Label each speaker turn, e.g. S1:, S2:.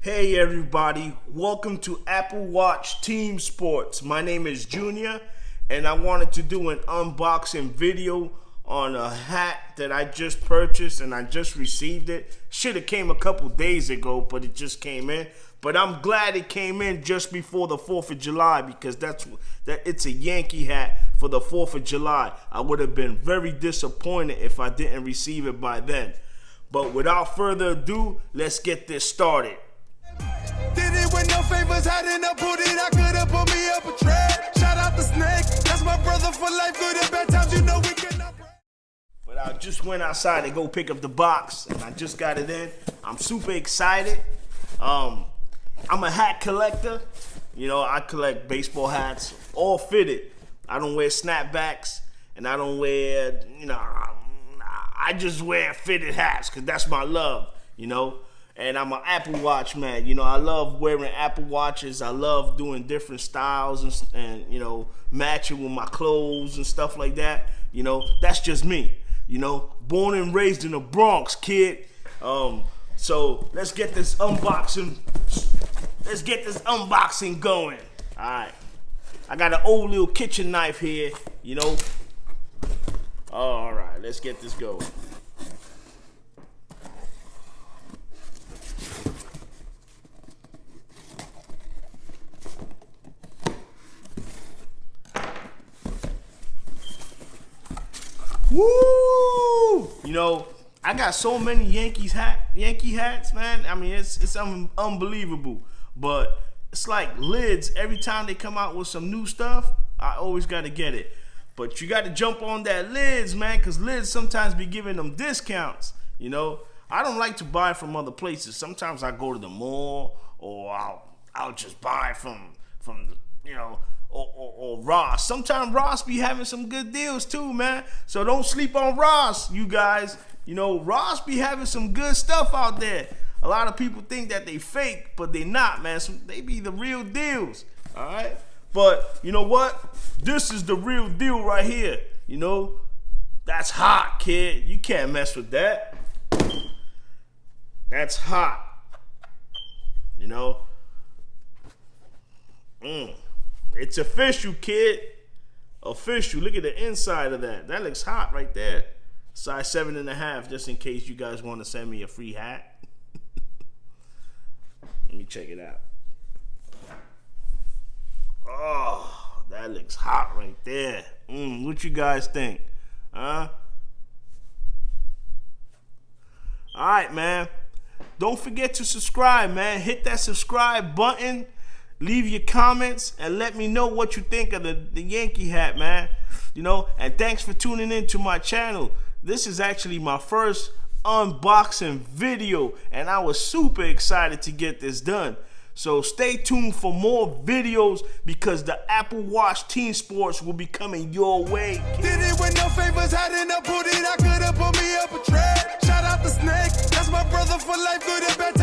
S1: Hey everybody, welcome to Apple Watch Team Sports. My name is Junior and I wanted to do an unboxing video on a hat that I just purchased and I just received it. Should have came a couple days ago, but it just came in. But I'm glad it came in just before the 4th of July because it's a Yankee hat for the 4th of July. I would have been very disappointed if I didn't receive it by then. But without further ado, let's get this started.
S2: Did it with no favors, had enough put it, I could've put me up a trap. Shout out the snake, that's my brother for life, good and bad times, you know we cannot.
S1: But I just went outside to go pick up the box and I just got it in. I'm super excited. I'm a hat collector. You know, I collect baseball hats, all fitted. I don't wear snapbacks and I don't wear, I just wear fitted hats because that's my love, And I'm an Apple Watch man. I love wearing Apple Watches. I love doing different styles and matching with my clothes and stuff like that. That's just me. Born and raised in the Bronx, kid. So let's get this unboxing. Let's get this unboxing going. All right. I got an old little kitchen knife here. All right. Let's get this going. Woo! I got so many Yankee hats, man. I mean, it's unbelievable. But it's like lids. Every time they come out with some new stuff, I always got to get it. But you got to jump on that lids, man, because lids sometimes be giving them discounts. I don't like to buy from other places. Sometimes I go to the mall, or I'll just buy from or Ross. Sometimes Ross be having some good deals too, man. So don't sleep on Ross, you guys. Ross be having some good stuff out there. A lot of people think that they fake, but they not, man. So they be the real deals, all right? But you know what? This is the real deal right here. That's hot, kid. You can't mess with that. That's hot. It's official, kid. Official. Look at the inside of that. That looks hot right there. Size 7.5, just in case you guys want to send me a free hat. Let me check it out. Oh, that looks hot right there. What you guys think? Huh? All right, man. Don't forget to subscribe, man. Hit that subscribe button. Leave your comments and let me know what you think of the Yankee hat, man. And thanks for tuning in to my channel. This is actually my first unboxing video, and I was super excited to get this done. So stay tuned for more videos because the Apple Watch Team Sports will be coming your way.
S2: Did it with no favors, had enough put it, I could've put me up a trap. Shout out the snake, that's my brother for life, good and bad.